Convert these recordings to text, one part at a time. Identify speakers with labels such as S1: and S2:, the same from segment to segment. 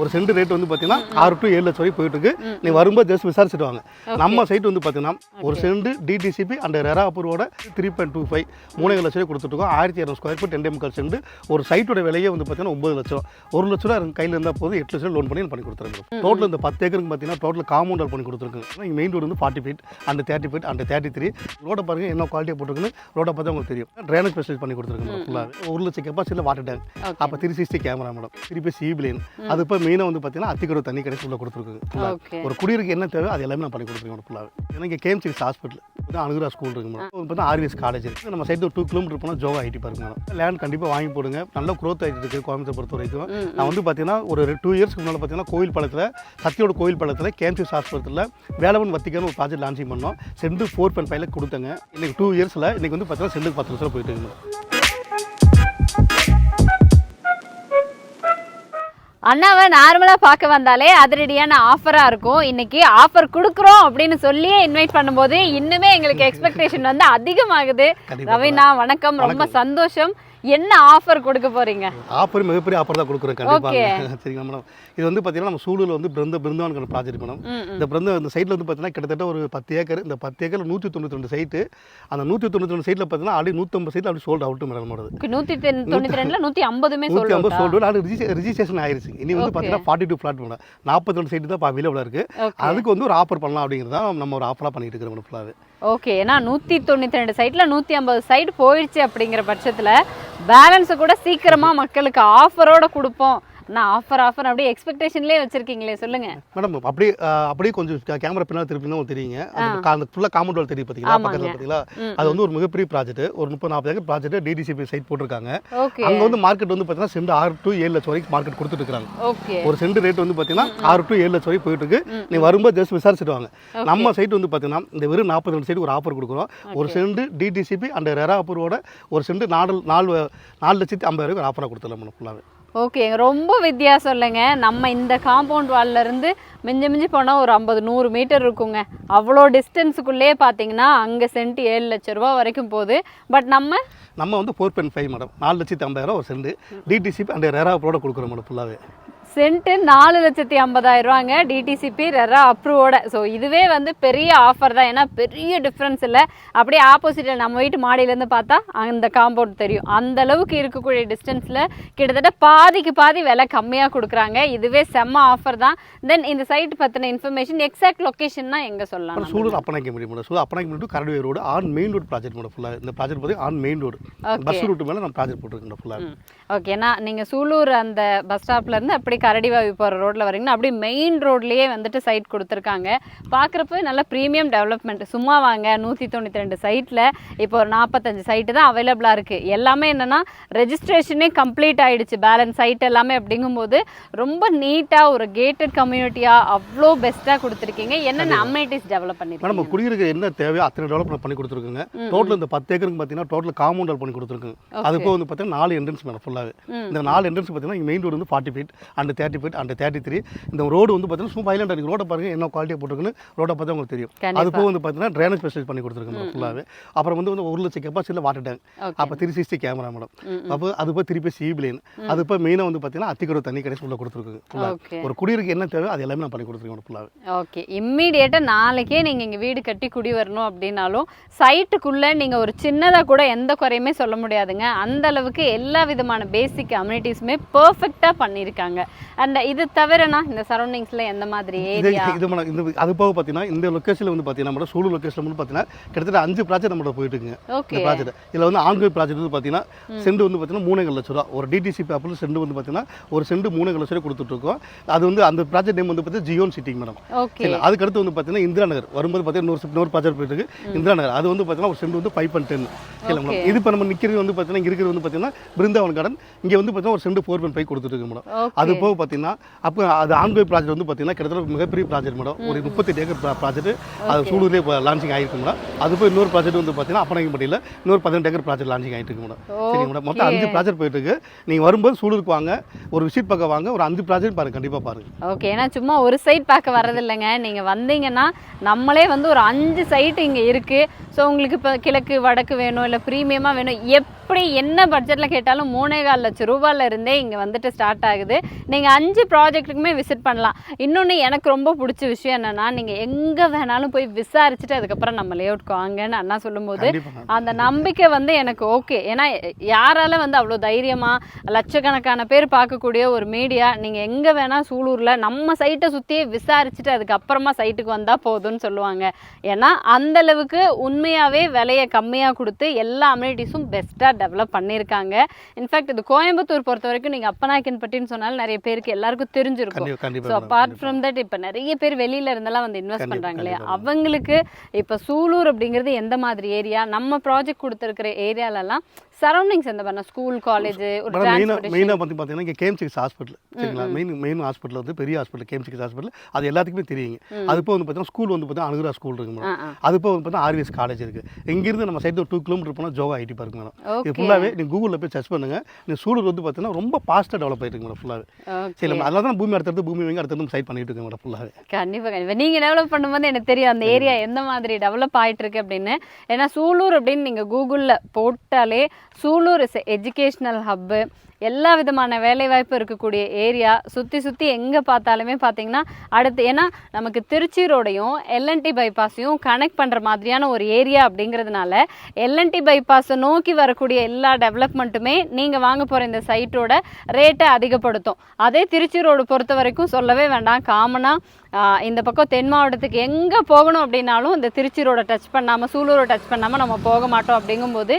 S1: ஒரு send rate வந்து பார்த்தீங்கன்னா 6 to 7 லட்சம் வரை போயிட்டு இருக்கு. நீ வரும்போது ஜஸ்ட் விசாரிச்சுட்டு வாங்க. நம்ம சைட் வந்து பார்த்தீங்கன்னா ஒரு சென்ட் டிடிசிபி அண்ட் ரெரா அப்ரூவோட 3.25 3 லட்சம் கொடுத்துட்டு இருக்கோம். 1200 ஸ்கொயர் ஃபீட் 2 முக்கால் சென்ட். ஒரு சைட்டோட விலையே வந்து பார்த்தீங்கன்னா 9 லட்சம். 1 லட்சம் ரூபா கையில் இருந்தால் போது 8 லட்சம் லோன் பண்ணி கொடுத்துருங்க. டோட்டல் இந்த 10 ஏக்கருக்கு பார்த்தீங்கன்னா டோட்டல் காம்பவுண்ட் வால் பண்ணி கொடுத்துருக்கோம். இங்கே மெயின் ரோடு வந்து 40 ஃபீட் அண்ட் 30 ஃபீட் அண்ட் 33. ரோட்டை பாருங்க என்ன குவாலிட்டியாக போட்டுருக்குன்னு ரோட்டை பார்த்தா உங்களுக்கு தெரியும். ட்ரைனேஜ் ஃபெசிலிட்டி பண்ணி கொடுத்துருக்கோம் ஃபுல்லாக. 1 லட்சம் கெப்பாசிட்டியில் வாட்டர் டேங்க். அப்போ 360 கேமரா மேடம். திருப்பி சிபி லைன். அது இப்போ மெயினாக வந்து பார்த்தீங்கன்னா அத்திக்கடவு தண்ணி கிடைச்சி உள்ள கொடுத்துருக்குங்க. ஒரு குடியிருக்கு என்ன தேவை அது எல்லாமே நான் பண்ணி கொடுத்துருக்கோம் ஃபுல்லாக. ஏன்னா இங்கே கேம்சிக்ஸ் ஹாஸ்பிட்டல் அனுகுரா ஸ்கூல் இருக்கு மேடம். இப்போ வந்து ஆர்விஎஸ் காலேஜ் இருக்குது. நம்ம சைடு 2 கிலோமீட்டர் போனால் ஜோகா ஐடி பார்க்க மேடம். லேண்ட் கண்டிப்பாக வாங்கி போடுங்க. நல்ல க்ரோத் ஆகிட்டு இருக்குது கோயம்புத்தூர் பொறுத்த வரைக்கும். நான் வந்து பார்த்தீங்கன்னா ஒரு 2 இயர்ஸ்க்கு முன்னால் பார்த்தீங்கன்னா கோயில் பாலத்தில் சத்தியோட கோயில் பாலத்தில் கேம்சிக்ஸ் ஹாஸ்பிட்டலில் வேலவன் வத்திக்கான ஒரு ப்ராஜெக்ட் லான்ச்சிங் பண்ணோம். சென்ட் 4.5 லேக் கொடுத்தங்க. இன்னைக்கு 2 இயர்ஸில் இன்னைக்கு வந்து பார்த்தீங்கன்னா சென்ட்டுக்கு 10 லட்சம் போயிட்டு இருக்கு.
S2: அண்ணாவை நார்மலா பார்க்க வந்தாலே அதிரடியான ஆஃபரா இருக்கும். இன்னைக்கு ஆஃபர் கொடுக்குறோம் அப்படின்னு சொல்லி இன்வைட் பண்ணும்போது இன்னுமே எங்களுக்கு எக்ஸ்பெக்டேஷன் வந்து அதிகமாகுது. ரவினா வணக்கம், ரொம்ப சந்தோஷம். என்ன ஆஃபர் கொடுக்க போறீங்க?
S1: ஆஃபர் மிகப்பெரிய ஆஃபர் தான் கொடுக்குறேன் கண்டிப்பாக. சரிங்க மேடம். இது வந்து பார்த்தீங்கன்னா நம்ம சூலூரில் வந்து பிருந்தாவன் ப்ராஜெக்ட் மேடம். இந்த சைட்டில் வந்து பார்த்தீங்கன்னா கிட்டத்தட்ட ஒரு 10 ஏக்கர். இந்த 10 ஏக்கர் 192 சைட்டு. அந்த 192 சைட்டில் பார்த்தீங்கன்னா ஆல்ரெடி 150 சைட்டில் அப்படி சோல்ட் அவுட் மேடம்.
S2: 192ல 150
S1: சோல்டு அது ரிஜிஸ்ட்ரேஷன் ஆயிருச்சு. இனி வந்து பார்த்தீங்கன்னா 42 ஃபிளாட் மேடம். 42 சைட்டு தான் அவைலபிளாக இருக்கு. அதுக்கு வந்து ஒரு ஆஃபர் பண்ணலாம் அப்படிங்கிறதா நம்ம ஒரு ஆஃபராக பண்ணிட்டு இருக்கிறோம் ஃபுல்லாகவே.
S2: ஓகே, ஏன்னா 192 சைட்ல 150 சைட் போயிடுச்சு அப்படிங்கிற பட்சத்துல பேலன்ஸை கூட சீக்கிரமா மக்களுக்கு ஆஃபரோட கொடுப்போம். நான் ஆஃபர் அப்படியே எக்ஸ்பெக்டேஷன்லேயே வச்சிருக்கீங்களே, சொல்லுங்க
S1: மேடம். அப்படியே கொஞ்சம் கேமரா பின்னால் திருப்பினா தெரியுங்க. அந்த ஃபுல்லாக காம்பவுண்ட் வால் தெரியும் பார்த்தீங்களா, பக்கத்தில் பார்த்தீங்களா. அது வந்து ஒரு மிகப்பெரிய ப்ராஜெக்ட். ஒரு 30-40 ஏக்கர் ப்ராஜெக்ட் டிடிசிபி சைட் போட்டிருக்காங்க. அங்கே வந்து மார்க்கெட் வந்து பார்த்தீங்கன்னா சென்ட் 6 to 7 லட்சம் வரைக்கும் மார்க்கெட் கொடுத்துட்டு இருக்காங்க. ஒரு சென்ட் ரேட் வந்து பார்த்தீங்கன்னா 6 to 7 லட்சம் வரைக்கும் போயிட்டு இருக்கு. நீ வரும்போது ஜஸ்ட் விசாரிச்சுட்டு வாங்க. நம்ம சைட் வந்து பார்த்தீங்கன்னா இந்த வெறும் 42 சைடு ஒரு ஆஃபர் கொடுக்குறோம். ஒரு சென்ட் டிடிசிபி அண்ட் ரெரா அப்ரூவோட ஒரு சென்ட் 4,50,050 ஒரு ஆஃபராக கொடுத்துடலாம் ஃபுல்லாகவே.
S2: ஓகே, ரொம்ப வித்தியாசம் இல்லைங்க. நம்ம இந்த காம்பவுண்ட் வால்ல இருந்து மிஞ்சி போனால் ஒரு 50-100 மீட்டர் இருக்குங்க. அவ்வளோ டிஸ்டன்ஸுக்குள்ளேயே பார்த்தீங்கன்னா அங்கே சென்ட் 7 லட்சம் ரூபா வரைக்கும் போகுது. பட் நம்ம
S1: வந்து 4.5 மேடம். 4,50,000 ஒரு சென்ட் டிடிசிபி அண்ட் ரெரா அப்ரூவோட கொடுக்குறோம் மேடம் ஃபுல்லாகவே.
S2: சென்ட் 4,50,000 ரூபாங்க டிடிசிபி ரெரா அப்ரூவோட. ஸோ இதுவே வந்து பெரிய ஆஃபர் தான். ஏன்னா பெரிய டிஃப்ரென்ஸ் இல்லை. அப்படியே ஆப்போசிட்டில் நம்ம வீட்டு மாடியிலேருந்து பார்த்தா அந்த காம்பவுண்ட் தெரியும். அந்த அளவுக்கு இருக்கக்கூடிய டிஸ்டன்ஸில் கிட்டத்தட்ட பாதிக்கு பாதி விலை கம்மியாக கொடுக்குறாங்க. இதுவே செம்ம ஆஃபர் தான். தென் இந்த சைட் பற்றின இன்ஃபர்மேஷன் எக்ஸாக்ட் லொக்கேஷன்னா எங்கே சொல்லலாம்?
S1: சூலூர் அப்பனாக்கி முடியும். சூலூர் அப்பனாக்கி முடியும் கரடுவே road on main road project madam ஃபுல்லாக. இந்த ப்ராஜெக்ட் பார்த்து on main road bus route மேலே நம்ம ப்ராஜெக்ட் போட்டுருக்கோம் ஃபுல்லாக.
S2: ஓகேண்ணா, நீங்கள் சூலூர் அந்த பஸ் ஸ்டாப்லேருந்து அப்படி கரடிவாவி போகிற ரோட்டில் வரீங்கன்னா அப்படியே மெயின் ரோட்லேயே வந்துட்டு சைட் கொடுத்துருக்காங்க. பார்க்குறப்ப நல்ல ப்ரீமியம் டெவலப்மெண்ட். சும்மா வாங்க, 192 சைட்டில் இப்போ ஒரு 45 சைட்டு தான் அவைலபிளாக இருக்குது. எல்லாமே என்னென்னா ரெஜிஸ்ட்ரேஷனே கம்ப்ளீட் ஆகிடுச்சு, பேலன்ஸ் சைட் எல்லாமே. அப்படிங்கும்போது ரொம்ப நீட்டாக ஒரு கேட்டட் கம்யூனிட்டியாக அவ்வளோ பெஸ்ட்டாக கொடுத்துருக்கீங்க. என்னென்ன அம்யூனிட்டிஸ் டெவலப் பண்ணிருக்கீங்க?
S1: நம்ம குடியிருக்க என்ன தேவையோ அத்தனை டெவலப்மெண்ட் பண்ணி கொடுத்துருக்குங்க. டோட்டல் இந்த 10 ஏக்கருக்கு பார்த்தீங்கன்னா டோட்டல் காம்பவுண்ட் வால் பண்ணி கொடுத்துருக்குங்க. அதுக்கு வந்து பார்த்தீங்கன்னா 4 என்ட்ரன்ஸ் மேடம் ஃபுல்லாகவே. இந்த 4 என்ட்ரன்ஸ் பார்த்தீங்கன்னா மெயின் ரோடு வந்து 40 ஃபீட் அண்ட் 30 ஃபீட் அண்ட் 33. இந்த ரோடு வந்து பார்த்தீங்கன்னா சும்மா ஐலாண்ட் இருக்குது. ரோட்டை பாருங்க என்ன குவாலிட்டியாக போட்டுருக்குன்னு ரோட்டை பார்த்தா உங்களுக்கு தெரியும். அது போக வந்து பார்த்தீங்கன்னா ட்ரைனேஜ் ஃபெசிலிட்டி பண்ணி கொடுத்துருக்கோம் ஃபுல்லாகவே. அப்புறம் வந்து 1 லட்சம் கெப்பாசிட்டியில் வாட்டர் டேங்க். அப்போ 360 கேமரா மேடம். அப்போ அது போய் திருப்பி சிபி லைன். அது இப்போ மெயினாக வந்து பார்த்தீங்கன்னா அத்திக்கடவு தண்ணி கிடைச்சி உள்ள கொடுத்துருக்குங்க. ஒரு குடியிருக்கு என்ன தேவை அது எல்லாமே நான் பண்ணி கொடுத்துருக்கோம் ஃபுல்லாகவே.
S2: ஓகே, இம்மீடியட்டாக நாளைக்கே நீங்கள் இங்கே வீடு கட்டி குடி வரணும் அப்படின்னாலும் சைட்டுக்குள்ளே நீங்கள் ஒரு சின்னதாக கூட எந்த குறையுமே சொல்ல முடியாதுங்க. அந்த அளவுக்கு எல்லா விதமான பேசிக் அம்யூனிட்டிஸுமே பர்ஃபெக்டாக பண்ணியிருக்காங்க. அண்ட் இது தவிரனா இந்த சரௌண்டிங்ஸில் எந்த மாதிரி ஏரியா
S1: இது அது போக பார்த்தீங்கன்னா இந்த லொக்கேஷனில் வந்து பார்த்தீங்கன்னா சூலூர் லொக்கேஷனில் வந்து பார்த்தீங்கன்னா கிட்டத்தட்ட 5 ப்ராஜெக்ட் நம்மளோட போயிட்டு இருக்குங்க. இந்த ப்ராஜெக்ட் இதில் வந்து ஆன்கோயிங் ப்ராஜெக்ட் வந்து பார்த்தீங்கன்னா சென்ட் வந்து பார்த்தீங்கன்னா 3 லட்சம் ரூபா. ஒரு டிடிசி பேப்பரில் சென்ட் வந்து பார்த்தீங்கன்னா ஒரு சென்ட் 3 லட்சம் ரூபா கொடுத்துட்ருக்கோம். அது வந்து அந்த ப்ராஜெக்ட் நேம் வந்து பார்த்தீங்கன்னா ஜியோன் சிட்டி மேடம். அதுக்கடுத்து வந்து பார்த்தீங்கன்னா இந்திரா நகர் வரும்போது பார்த்தீங்கன்னா இன்னொரு ப்ராஜெக்ட் போயிட்டு இருக்கு இந்திரா நகர். அது வந்து பார்த்தீங்கன்னா ஒரு சென்ட் வந்து 5.10. இது இப்போ நம்ம நிற்கிறது வந்து பார்த்தீங்கன்னா இங்கே இருக்கிறது வந்து பார்த்தீங்கன்னா பிருந்தாவன் கார்டன். இங்கே வந்து பார்த்தீங்கன்னா ஒரு சென்ட் 4.5 கொடுத்துருக்கு மேடம். அது போக பார்த்தீங்கன்னா அப்போ அது ஆன்கோயிங் ப்ராஜெக்ட் வந்து பார்த்தீங்கன்னா கிட்டத்தட்ட மிகப்பெரிய ப்ராஜெக்ட் மேடம். ஒரு 38 ஏக்கர் ப்ராஜெக்ட் அது சூலூர்லேயே லான்ச்சிங் ஆகிருக்கு மேடம். அது போய் இன்னொரு ப்ராஜெக்ட் வந்து பார்த்தீங்கன்னா அப்பனாங்கிப்பட்டியில் இன்னொரு 18 ஏக்கர் ப்ராஜெக்ட் லான்ச்சிங் ஆகிட்டு இருக்கு மேடம். சரி மேடம், மொத்தம் 5 ப்ராஜெக்ட் போயிட்டு இருக்கு. நீங்கள் வரும்போது சூலூருக்கு வாங்க, ஒரு விசிட் பார்க்க வாங்க, ஒரு 5 ப்ராஜெக்ட் பாருங்க, கண்டிப்பாக பாருங்க.
S2: ஓகே, ஏன்னா சும்மா ஒரு சைட் பார்க்க வரது இல்லைங்க. நீங்கள் வந்தீங்கன்னா நம்மளே வந்து ஒரு 5 சைட்டு இங்கே இருக்குது. ஸோ உங்களுக்கு இப்போ கிழக்கு வடக்கு வேணும் இல்லை ப்ரீமியமாக வேணும், எப்படி அப்படி என்ன பட்ஜெட்டில் கேட்டாலும் 3.25 லட்சம் ரூபாயில இருந்தே இங்கே வந்துட்டு ஸ்டார்ட் ஆகுது. நீங்கள் 5 ப்ராஜெக்ட்டுக்குமே விசிட் பண்ணலாம். இன்னொன்று எனக்கு ரொம்ப பிடிச்ச விஷயம் என்னென்னா, நீங்கள் எங்கே வேணாலும் போய் விசாரிச்சுட்டு அதுக்கப்புறம் நம்ம லேஅவுட்க்கு வாங்கன்னு அண்ணா சொல்லும்போது அந்த நம்பிக்கை வந்து எனக்கு ஓகே. ஏன்னா யாரால வந்து அவ்வளோ தைரியமாக லட்சக்கணக்கான பேர் பார்க்கக்கூடிய ஒரு மீடியா நீங்கள் எங்கே வேணால் சூலூரில் நம்ம சைட்டை சுற்றியே விசாரிச்சுட்டு அதுக்கப்புறமா சைட்டுக்கு வந்தால் போதும்னு சொல்லுவாங்க. ஏன்னா அந்தளவுக்கு உண்மையாகவே விலையை கம்மியாக கொடுத்து எல்லா அம்யூனிட்டிஸும் பெஸ்ட்டாக டெவலப் பண்ணியிருக்காங்க. இன்ஃபேக்ட் இது கோயம்புத்தூர் பொறுத்த வரைக்கும் நீங்கள் அப்பநாயக்கன்பட்டின்னு சொன்னாலும் நிறைய பேருக்கு எல்லாருக்கும் தெரிஞ்சிருக்கும். ஸோ அப்பார்ட் ஃப்ரம் தட் இப்போ நிறைய பேர் வெளியில இருந்தெல்லாம் வந்து இன்வெஸ்ட் பண்ணுறாங்க இல்லையா, அவங்களுக்கு இப்போ சூலூர் அப்படிங்கிறது எந்த மாதிரி ஏரியா, நம்ம ப்ராஜெக்ட் கொடுத்துருக்கிற ஏரியாலலாம் சரௌண்டிங்ஸ் எந்த பண்ண ஸ்கூல் காலேஜ் ஒரு
S1: மெயினாக வந்து பார்த்தீங்கன்னா இங்கே கேம்சிக்ஸ் ஹாஸ்பிட்டல் சரிங்களா, மெயின் ஹாஸ்பிட்டல் வந்து பெரிய ஹாஸ்பிட்டல் கேம்சிக்ஸ் ஹாஸ்பிட்டல், அது எல்லாத்துக்குமே தெரியுங்க. அது இப்போ வந்து பார்த்தீங்கன்னா ஸ்கூல் வந்து பார்த்தீங்கன்னா அனுகுரா ஸ்கூல் இருக்கு மேடம். அது இப்போ வந்து பார்த்தீங்கன்னா ஆர்விஎஸ் காலேஜ் இருக்குது. இங்கேருந்து நம்ம சைடு ஒரு 2 கிலோமீட்டர் போனால் ஜோகா ஐடி பார்க் மேடம். இது ஃபுல்லாகவே நீங்கள் கூகுளில் போய் சர்ச் பண்ணுங்கள். நீ சூலூர் வந்து பார்த்தீங்கன்னா ரொம்ப ஃபாஸ்ட்டாக டெவலப் ஆகிட்டு மேடம் ஃபுல்லாகவே. சரி மேடம், அதனால தான் பூமி அடுத்தடுத்து பூமி வாங்கி அடுத்தடுத்து சைட் பண்ணிட்டு இருக்கேன் மேடம் ஃபுல்லாகவே.
S2: கண்டிப்பாக நீங்கள் டெவலப் பண்ணும்போது எனக்கு தெரியும் அந்த ஏரியா எந்த மாதிரி டெவலப் ஆகிட்டு இருக்கு அப்படின்னு. ஏன்னா சூலூர் அப்படின்னு நீங்கள் கூகுளில் போட்டாலே சூலூர் இஸ் எஜுகேஷ்னல் ஹப்பு, எல்லா விதமான வேலைவாய்ப்பு இருக்கக்கூடிய ஏரியா. சுற்றி எங்கே பார்த்தாலுமே பார்த்தீங்கன்னா அடுத்து ஏன்னா நமக்கு திருச்சி ரோடையும் எல்என்டி பைபாஸையும் கனெக்ட் பண்ணுற மாதிரியான ஒரு ஏரியா அப்படிங்கிறதுனால எல்என்டி பைபாஸை நோக்கி வரக்கூடிய எல்லா டெவலப்மெண்ட்டுமே நீங்கள் வாங்க போகிற இந்த சைட்டோட ரேட்டை அதிகப்படுத்தும். அதே திருச்சி ரோடு பொறுத்த வரைக்கும் சொல்லவே வேண்டாம். காமனாக இந்த பக்கம் தென் மாவட்டத்துக்கு எங்கே போகணும் அப்படின்னாலும் இந்த திருச்சி ரோடை டச் பண்ணாமல் சூலூரை டச் பண்ணாமல் நம்ம போக மாட்டோம். அப்படிங்கும்போது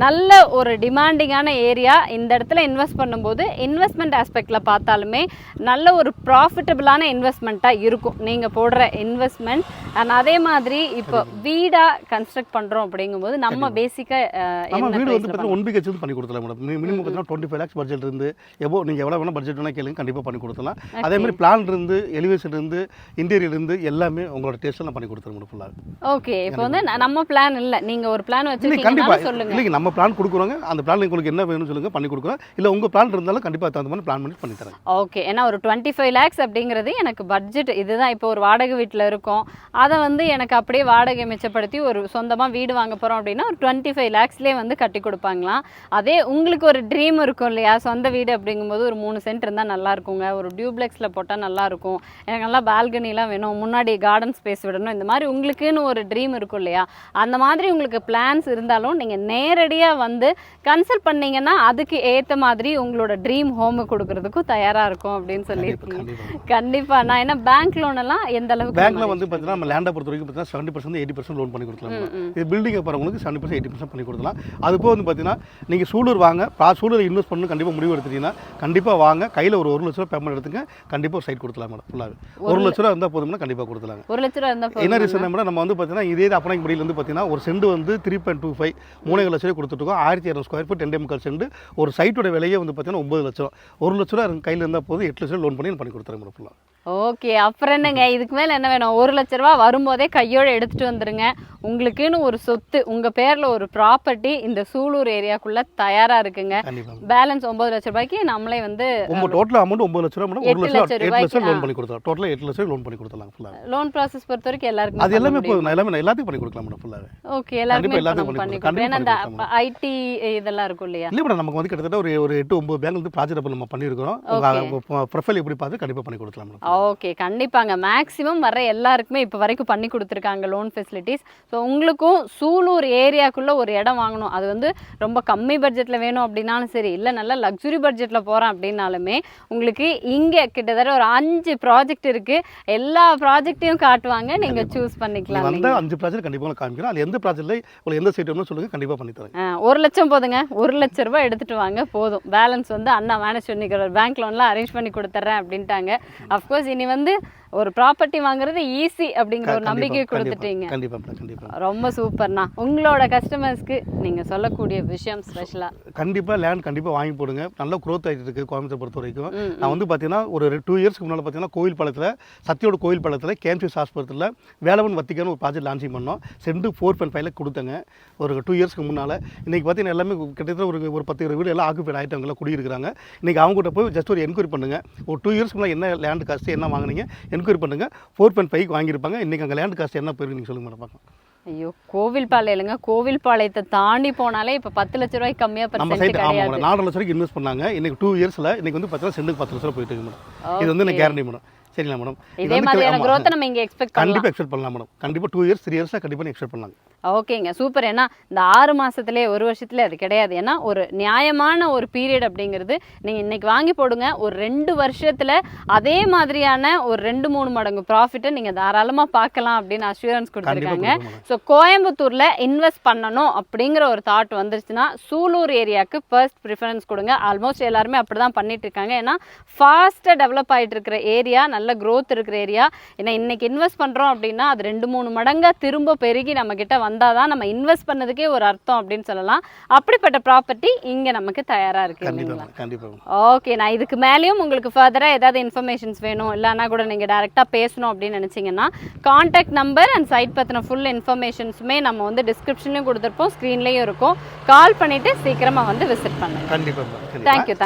S2: நல்ல ஒரு டிமாண்டிங்கான ஏரியா. இந்த இடத்துல இன்வெஸ்ட் பண்ணும்போது இன்வெஸ்ட்மெண்ட் ஆஸ்பெக்டில் பார்த்தாலுமே நல்ல ஒரு ப்ராஃபிட்டபிளான இன்வெஸ்ட்மெண்ட்டாக இருக்கும் நீங்கள் போடுற இன்வெஸ்ட்மெண்ட். அண்ட் அதே மாதிரி இப்போ வீடாக கன்ஸ்ட்ரக்ட் பண்ணுறோம் அப்படிங்கும்போது நம்ம பேசிக்காக
S1: வீடு வந்து பார்த்தீங்கன்னா 1 BHK பண்ணி கொடுத்துலாம் மேடம். மினிமம் பார்த்தீங்கன்னா 25 lakhs பட்ஜெட் இருந்து நீங்கள் எவ்வளோ வேணால் பட்ஜெட் வேணால் கேளுங்க, கண்டிப்பாக பண்ணி கொடுத்துலாம். அதே மாதிரி பிளான் இருந்து எலிவேஷன் இருந்து இன்டீரியர் இருந்து எல்லாமே உங்களோட டேஸ்ட்டில் நான் பண்ணி கொடுத்துருங்க மேடம் ஃபுல்லாக.
S2: ஓகே, இப்போ வந்து நம்ம பிளான் இல்லை, நீங்கள் ஒரு பிளான் வச்சுருக்கீங்க சொல்லுங்கள்.
S1: இல்லைங்க, நம்ம பிளான் கொடுக்குறோங்க, அந்த பிளான் உங்களுக்கு என்ன வேணும்னு சொல்லுங்கள், பண்ணி கொடுக்குறோம். இல்லை உங்கள் பிளான் இருந்தாலும் கண்டிப்பாக தகுந்த மாதிரி பிளான் பண்ணி தரேன்.
S2: ஓகே, ஏன்னா ஒரு 25 lakhs அப்படிங்கிறது எனக்கு பட்ஜெட் இதுதான். இப்போ ஒரு வாடகை வீட்டில் இருக்கோம், அதை வந்து எனக்கு அப்படியே வாடகை மிச்சப்படுத்தி ஒரு சொந்தமாக வீடு வாங்க போகிறோம் அப்படின்னா ஒரு 25 lakhsலேயே வந்து கட்டி கொடுப்பாங்களாம். அதே உங்களுக்கு ஒரு ட்ரீம் இருக்கும் இல்லையா, சொந்த வீடு அப்படிங்கும்போது ஒரு 3 சென்ட் இருந்தால் நல்லா இருக்குங்க, ஒரு டியூப்ளெக்ஸில் போட்டால் நல்லா இருக்கும், எனக்கு நல்லா பால்கனிலாம் வேணும், முன்னாடி கார்டன் ஸ்பேஸ் விடணும், இந்த மாதிரி உங்களுக்குன்னு ஒரு ட்ரீம் இருக்கும் இல்லையா, அந்த மாதிரி உங்களுக்கு பிளான்ஸ் இருந்தாலும் நீங்கள் நேரடியாக வந்து கன்சல்ட் பண்ணீங்கன்னா அதுக்கு ஏற்ற மாதிரி உங்களோட ட்ரீம் ஹோமு கொடுக்கறதுக்கும் தயாராக இருக்கும் அப்படின்னு சொல்லியிருக்கீங்க. கண்டிப்பாக. நான் என்ன பேங்க் லோன் எல்லாம் எந்த அளவுக்கு?
S1: பேங்க்ல வந்து பார்த்தீங்கன்னா நம்ம லேண்டை பொறுத்த வரைக்கும் பார்த்தீங்கன்னா 70% 80% லோன் பண்ணி கொடுக்கலாம். இது பில்டிங்கை போகிறவங்களுக்கு 70% 80% பண்ணி கொடுக்கலாம். அதுபோக வந்து பார்த்தீங்கன்னா நீங்கள் சூலூர் வாங்க, சூலூர் இன்வெஸ்ட் பண்ணணும் கண்டிப்பாக முடிவு எடுத்துட்டீங்கன்னா கண்டிப்பாக வாங்க, கையில் ஒரு 1 லட்ச ரூபா பேமெண்ட் எடுத்துங்க, கண்டிப்பாக ஒரு சைட் கொடுத்துலாம் மேடம் ஃபுல்லாக. 1 லட்ச ரூபா இருந்தால் போதும்னா கண்டிப்பாக கொடுத்துலாங்க.
S2: 1 லட்ச ரூபா இருந்தால்
S1: என்ன ரீசன் மேடம், நம்ம வந்து பார்த்தீங்கன்னா இதே அப்பநாயக்கன்பட்டியில் வந்து பார்த்தீங்கன்னா ஒரு சென்ட் வந்து 3.25 3.5 லட்ச ரூபாய் கொடுத்துருக்கோம். 1200 ஸ்கொயர் ஃபீட் 10 MKL சென்ட். ஒரு சைட்டோட விலையே வந்து பார்த்தீங்கன்னா 9 லட்சம். 1 லட்ச ரூபா கையில் இருந்தால் போதும், 8 லட்சம் லோன் பண்ணி கொடுத்துறேன் மேடம் ஃபுல்லாக.
S2: ஓகே, அப்புறம் என்னங்க இதுக்கு மேலே என்ன வேணும்? 1 லட்ச ரூபா வரும்போதே கையோடு எடுத்துகிட்டு வந்துடுங்க. உங்களுக்குன்னு ஒரு சொத்து, உங்கள் பேரில் ஒரு ப்ராப்பர்ட்டி இந்த சூலூர் ஏரியாக்குள்ளே தயாராக இருக்குங்க. பேலன்ஸ் 9 லட்ச ரூபாய்க்கு நம்மளே வந்து
S1: டோட்டல் அமௌண்ட் 9 லட்ச ரூபா மேடம். 8 லட்சம் லோன் பண்ணி கொடுத்தோம். டோட்டலாக 8 லட்சம் லோன் பண்ணி கொடுத்தலாம் ஃபுல்லாக.
S2: லோன் ப்ராசஸ் பொறுத்த வரைக்கும் எல்லாருக்கும்
S1: அது எல்லாமே போதும், எல்லாத்தையும் பண்ணி கொடுக்கலாம் மேடம் ஃபுல்லாக.
S2: ஓகே, எல்லாருக்கும் பண்ணி கொடுக்கலாம். ஏன்னா அந்த ஐடி இதெல்லாம் இருக்கும் இல்லையா?
S1: இல்லை மேடம், நமக்கு வந்து கிட்டத்தட்ட ஒரு 8-9 பேங்க் வந்து ப்ராஜெக்ட் நம்ம பண்ணியிருக்கிறோம். ப்ரொஃபைல் எப்படி பார்த்து கண்டிப்பாக பண்ணி கொடுக்கலாம் மேடம்.
S2: ஓகே, கண்டிப்பாங்க. மேக்ஸிமம் வர எல்லாருக்குமே இப்போ வரைக்கும் பண்ணி கொடுத்துருக்காங்க லோன் ஃபெசிலிட்டிஸ். ஸோ உங்களுக்கும் சூலூர் ஏரியாக்குள்ளே ஒரு இடம் வாங்கணும், அது வந்து ரொம்ப கம்மி பட்ஜெட்டில் வேணும் அப்படின்னாலும் சரி, இல்லை நல்ல லக்ஸுரி பட்ஜெட்டில் போகிறேன் அப்படின்னாலுமே உங்களுக்கு இங்கே கிட்டத்தட்ட ஒரு 5 ப்ராஜெக்ட் இருக்குது. எல்லா ப்ராஜெக்டையும் காட்டுவாங்க, நீங்கள் சூஸ் பண்ணிக்கலாம்.
S1: அந்த 5 ப்ராஜெக்ட் கண்டிப்பாக காமிக்கிறோம். அது எந்த ப்ராஜெக்ட்டில் உங்களுக்கு எந்த சைட் வேணும்னு சொல்லுங்கள், கண்டிப்பாக பண்ணி தரேன்.
S2: 1 லட்சம் போதுங்க, 1 லட்ச ரூபாய் எடுத்துகிட்டு வாங்க போதும். பேலன்ஸ் வந்து அண்ணா மேனேஜ் பண்ணிக்கிற பேங்க் லோன்லாம் அரேஞ்ச் பண்ணி கொடுத்துட்றேன் அப்படின்ட்டாங்க. அஃப்கோர்ஸ் இனி வந்து ஒரு ப்ராப்பர்ட்டி வாங்குறது ஈஸி அப்படிங்கிற ஒரு நம்பிக்கை கொடுத்துட்டீங்க. ரொம்ப சூப்பர்ண்ணா. உங்களோட கஸ்டமர்ஸ்க்கு நீங்கள் சொல்லக்கூடிய விஷயம் ஸ்பெஷலாக
S1: கண்டிப்பாக லேண்ட் கண்டிப்பாக வாங்கி போடுங்க. நல்ல க்ரோத் ஆகிட்டு இருக்குது கோயம்புத்தூர் பொறுத்த வரைக்கும். நான் வந்து பார்த்தீங்கன்னா ஒரு 2 இயர்ஸ்க்கு முன்னால் பார்த்தீங்கன்னா கோயில் பாலத்தில் சத்தியோட கோயில் பாலத்தில் கேம்சிஎஸ் ஹாஸ்பிட்டலில் வேலவன் வத்திக்கான ஒரு ப்ராஜெக்ட் லான்ச்சிங் பண்ணோம். சென்ட் 4.5 கொடுத்தங்க ஒரு 2 இயர்ஸ்க்கு முன்னால். இன்றைக்கி பார்த்தீங்கன்னா எல்லாமே கிட்டத்தட்ட ஒரு 10 வீடு எல்லாம் ஆக்குபைட் ஆகிட்டவங்களாம் குடியிருக்கிறாங்க. இன்றைக்கி அவங்ககிட்ட போய் ஜஸ்ட் ஒரு என்கொயரி பண்ணுங்கள், ஒரு 2 இயர்ஸ்க்கு முன்னாடி என்ன லேண்ட் காஸ்ட்டு என்ன வாங்கினீங்க என்கொயரி பண்ணுங்கள். 4.5 வாங்கியிருப்பாங்க. இன்றைக்கி அங்கே லேண்ட் காஸ்ட் என்ன போயிருக்கு நீங்கள் சொல்லுங்கள் மேடம் பார்க்கலாம்.
S2: ஐயோ கோவில்பாளையங்க, கோவில்பாளையத்தை தாண்டி போனாலே இப்போ 10 லட்ச ரூபாய்க்கு கம்மியா
S1: நம்ம
S2: பெர்சென்ட்
S1: சைட் ஆமாம்
S2: கிடையாது.
S1: மேடம் 4 லட்ச ரூபாய்க்கு இன்வெஸ்ட் பண்ணாங்க. இன்னைக்கு 2 இயர்ஸில் இன்னைக்கு வந்து பார்த்தீங்கன்னா சென்ட்டுக்கு 10 லட்ச ரூபா போயிட்டு இருக்கு மேடம். இது வந்து எனக்கு கேரண்டி மேடம். சரிங்களா மேடம்?
S2: இதே மாதிரியான growth நம்ம இங்க எக்ஸ்பெக்ட் பண்ணலாம்.
S1: கண்டிப்பாக எக்ஸ்பெக்ட் பண்ணலாம் மேடம். கண்டிப்பாக 2 இயர்ஸ் 3 இயர்ஸில் கண்டிப்பாக எக்ஸ்பெக்ட் பண்ணலாம்.
S2: ஓகேங்க, சூப்பர். ஏன்னா இந்த 6 மாசத்துலேயே 1 வருஷத்துல அது கிடையாது. ஏன்னா ஒரு நியாயமான ஒரு பீரியட் அப்படிங்கிறது நீங்க இன்னைக்கு வாங்கி போடுங்க, ஒரு 2 வருஷத்துல அதே மாதிரியான ஒரு 2-3 மடங்கு ப்ராஃபிட்டை நீங்க தாராளமா பார்க்கலாம் அப்படின்னு அஷூரன்ஸ் கொடுத்துருக்காங்க. ஸோ கோயம்புத்தூர்ல இன்வெஸ்ட் பண்ணணும் அப்படிங்கிற ஒரு தாட் வந்துருச்சுன்னா சூலூர் ஏரியாவுக்கு ஃபர்ஸ்ட் ப்ரிஃபரன்ஸ் கொடுங்க. ஆல்மோஸ்ட் எல்லாருமே அப்படிதான் பண்ணிட்டு இருக்காங்க. ஏன்னா ஃபாஸ்ட்டாக டெவலப் ஆகிட்டு இருக்கிற ஏரியா, நல்ல க்ரோத் இருக்கிற ஏரியா. ஏன்னா இன்னைக்கு இன்வெஸ்ட் பண்றோம் அப்படின்னா அது 2-3 மடங்கா திரும்ப பெருகி நம்ம கிட்ட வந்தாதான் நம்ம இன்வெஸ்ட் பண்ணதுக்கே ஒரு அர்த்தம் அப்படின்னு சொல்லலாம். அப்படிப்பட்ட ப்ராப்பர்ட்டி இங்க நமக்கு தயாரா இருக்கு இல்லைங்களா? ஓகே, நான் இதுக்கு மேலேயும் உங்களுக்கு ஃபர்தரா ஏதாவது இன்ஃபர்மேஷன்ஸ் வேணும் இல்லைன்னா கூட நீங்க டைரக்டா பேசணும் அப்படின்னு நினைச்சீங்கன்னா கான்டாக்ட் நம்பர் அண்ட் சைட் பத்தின ஃபுல் இன்ஃபர்மேஷன்ஸுமே நம்ம வந்து டிஸ்கிரிப்ஷன்லயும் கொடுத்துருப்போம், ஸ்க்ரீன்லயும் இருக்கும். கால் பண்ணிட்டு சீக்கிரமா வந்து விசிட் பண்ணுங்க.
S1: கண்டிப்பாக.
S2: தேங்க்யூ.